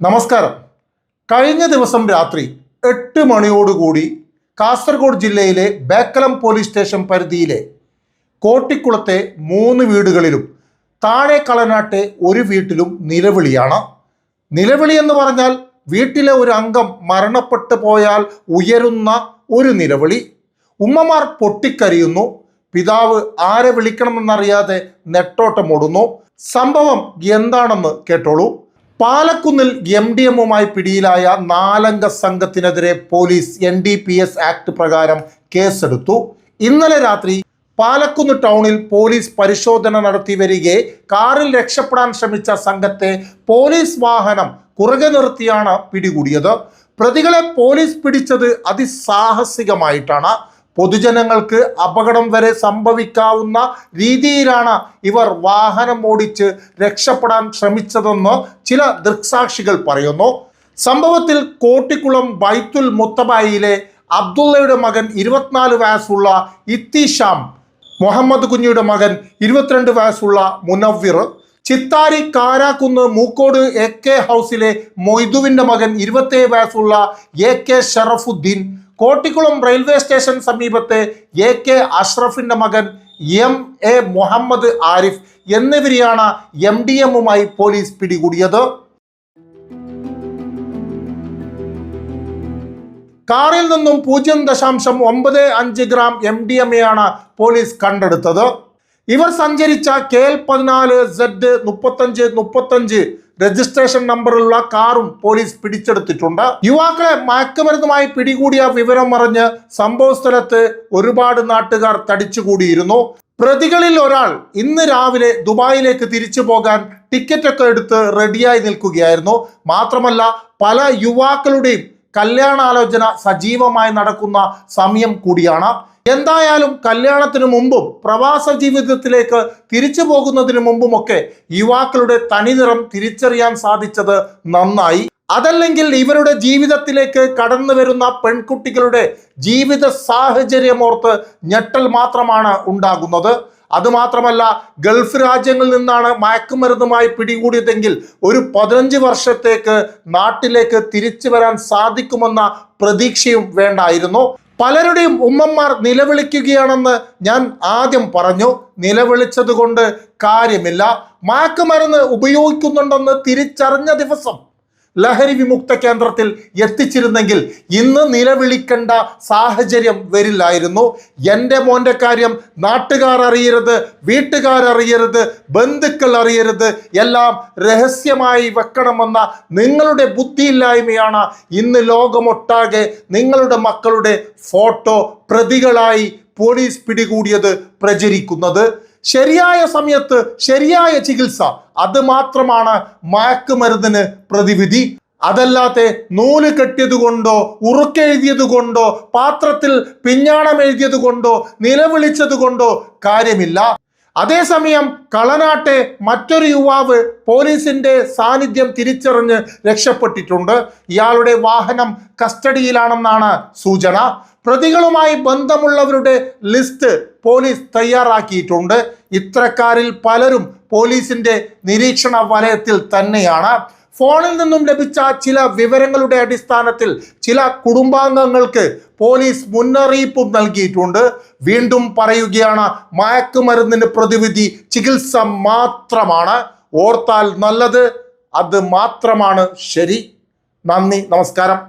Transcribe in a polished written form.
നമസ്കാരം. കഴിഞ്ഞ ദിവസം രാത്രി 8 മണിയോടുകൂടി കാസർഗോഡ് ജില്ലയിലെ ബേക്കലം പോലീസ് സ്റ്റേഷൻ പരിധിയിലെ കോട്ടിക്കുളത്തെ 3 വീടുകളിലും താഴെ കളനാട്ടെ ഒരു വീട്ടിലും നിലവിളിയാണ്. നിലവിളി എന്ന് പറഞ്ഞാൽ വീട്ടിലെ ഒരു അംഗം മരണപ്പെട്ടു പോയാൽ ഉയരുന്ന ഒരു നിലവിളി. ഉമ്മമാർ പൊട്ടിക്കരയുന്നു. പിതാവ് ആരെ വിളിക്കണമെന്നറിയാതെ നെട്ടോട്ടമോടുന്നു. സംഭവം എന്താണെന്ന് കേട്ടോളൂ. പാലക്കുന്നിൽ MDMയുമായി പിടിയിലായ 4 അംഗ സംഘത്തിനെതിരെ പോലീസ് NDPS ആക്ട് പ്രകാരം കേസെടുത്തു. ഇന്നലെ രാത്രി പാലക്കുന്ന് ടൗണിൽ പോലീസ് പരിശോധന നടത്തി വരികെ കാറിൽ രക്ഷപ്പെടാൻ ശ്രമിച്ച സംഘത്തെ പോലീസ് വാഹനം കുറുകെ നിർത്തിയാണ് പിടികൂടിയത്. പ്രതികളെ പോലീസ് പിടിച്ചത് അതിസാഹസികമായിട്ടാണ്. പൊതുജനങ്ങൾക്ക് അപകടം വരെ സംഭവിക്കാവുന്ന രീതിയിലാണ് ഇവർ വാഹനം ഓടിച്ച് രക്ഷപ്പെടാൻ ശ്രമിച്ചതെന്ന് ചില ദൃക്സാക്ഷികൾ പറയുന്നു. സംഭവത്തിൽ കോട്ടിക്കുളം ബൈത്തുൽ മുത്തബയിലെ അബ്ദുള്ളയുടെ മകൻ 24 വയസ്സുള്ള ഇത്തിഷാം, മുഹമ്മദ് കുഞ്ഞിയുടെ മകൻ 22 വയസ്സുള്ള മുനവ്വിർ, ചിത്താരി കാരാക്കുന്ന് മൂക്കോട് AK ഹൗസിലെ മൊയ്തുവിൻ്റെ മകൻ 27 വയസ്സുള്ള AK Sharafuddin, Kottikulam railway station സമീപത്തെ AK അഷ്റഫിന്റെ മകൻ MA മുഹമ്മദ് ആരിഫ് എന്നിവരെയാണ് MDMയുമായി പോലീസ് പിടികൂടിയത്. കാറിൽ നിന്നും 0.95 ഗ്രാം MDMയാണ് പോലീസ് കണ്ടെടുത്തത്. ഇവർ സഞ്ചരിച്ച KL14Z3535 രജിസ്ട്രേഷൻ നമ്പറുള്ള കാറും പോലീസ് പിടിച്ചെടുത്തിട്ടുണ്ട്. യുവാക്കളെ മയക്കുമരുന്നുമായി പിടികൂടിയ വിവരം അറിഞ്ഞ് സംഭവ സ്ഥലത്ത് ഒരുപാട് നാട്ടുകാർ തടിച്ചുകൂടിയിരുന്നു. പ്രതികളിൽ ഒരാൾ ഇന്ന് രാവിലെ ദുബായിലേക്ക് തിരിച്ചു പോകാൻ ടിക്കറ്റൊക്കെ എടുത്ത് റെഡിയായി നിൽക്കുകയായിരുന്നു. മാത്രമല്ല പല യുവാക്കളുടെയും കല്യാണാലോചന സജീവമായി നടക്കുന്ന സമയം കൂടിയാണ്. എന്തായാലും കല്യാണത്തിന് മുമ്പും പ്രവാസ ജീവിതത്തിലേക്ക് തിരിച്ചു പോകുന്നതിന് മുമ്പുമൊക്കെ യുവാക്കളുടെ തനിനിറം തിരിച്ചറിയാൻ സാധിച്ചത് നന്നായി. അതല്ലെങ്കിൽ ഇവരുടെ ജീവിതത്തിലേക്ക് കടന്നു വരുന്ന പെൺകുട്ടികളുടെ ജീവിത സാഹചര്യമോർത്ത് ഞെട്ടൽ മാത്രമാണ് ഉണ്ടാകുന്നത്. അതുമാത്രമല്ല, ഗൾഫ് രാജ്യങ്ങളിൽ നിന്നാണ് മയക്കുമരുന്നുമായി പിടികൂടിയതെങ്കിൽ ഒരു 15 വർഷത്തേക്ക് നാട്ടിലേക്ക് തിരിച്ചു വരാൻ സാധിക്കുമെന്ന പ്രതീക്ഷയും വേണ്ടായിരുന്നു. പലരുടെയും ഉമ്മമാർ നിലവിളിക്കുകയാണെന്ന് ഞാൻ ആദ്യം പറഞ്ഞു. നിലവിളിച്ചത് കൊണ്ട് കാര്യമില്ല. മയക്കുമരുന്ന് ഉപയോഗിക്കുന്നുണ്ടെന്ന് തിരിച്ചറിഞ്ഞ ദിവസം ലഹരി വിമുക്ത കേന്ദ്രത്തിൽ എത്തിച്ചിരുന്നെങ്കിൽ ഇന്ന് നിലവിളിക്കേണ്ട സാഹചര്യം വരില്ലായിരുന്നു. എൻ്റെ മോൻ്റെ കാര്യം നാട്ടുകാർ അറിയരുത്, വീട്ടുകാരറിയരുത്, ബന്ധുക്കൾ അറിയരുത്, എല്ലാം രഹസ്യമായി വെക്കണമെന്ന നിങ്ങളുടെ ബുദ്ധിയില്ലായ്മയാണ് ഇന്ന് ലോകമൊട്ടാകെ നിങ്ങളുടെ മക്കളുടെ ഫോട്ടോ പ്രതികളായി പോലീസ് പിടികൂടിയത് പ്രചരിക്കുന്നത്. ശരിയായ സമയത്ത് ശരിയായ ചികിത്സ, അത് മാത്രമാണ് മയക്കുമരുന്നിന് പ്രതിവിധി. അതല്ലാതെ നൂല് കെട്ടിയത് കൊണ്ടോ ഉറുക്കെഴുതിയത് കൊണ്ടോ പാത്രത്തിൽ പിഞ്ഞാണം എഴുതിയത് കൊണ്ടോ നിലവിളിച്ചത് കൊണ്ടോ കാര്യമില്ല. അതേസമയം കളനാട്ടെ മറ്റൊരു യുവാവ് പോലീസിന്റെ സാന്നിധ്യം തിരിച്ചറിഞ്ഞ് രക്ഷപ്പെട്ടിട്ടുണ്ട്. ഇയാളുടെ വാഹനം കസ്റ്റഡിയിലാണെന്നാണ് സൂചന. പ്രതികളുമായി ബന്ധമുള്ളവരുടെ ലിസ്റ്റ് പോലീസ് തയ്യാറാക്കിയിട്ടുണ്ട്. ഇത്തരക്കാരിൽ പലരും പോലീസിന്റെ നിരീക്ഷണ വലയത്തിൽ തന്നെയാണ്. ഫോണിൽ നിന്നും ലഭിച്ച ചില വിവരങ്ങളുടെ അടിസ്ഥാനത്തിൽ ചില കുടുംബാംഗങ്ങൾക്ക് പോലീസ് മുന്നറിയിപ്പും നൽകിയിട്ടുണ്ട്. വീണ്ടും പറയുകയാണ്, മയക്കുമരുന്നിന് പ്രതിവിധി ചികിത്സ മാത്രമാണ്. ഓർത്താൽ നല്ലത്, അത് മാത്രമാണ് ശരി. നന്ദി, നമസ്കാരം.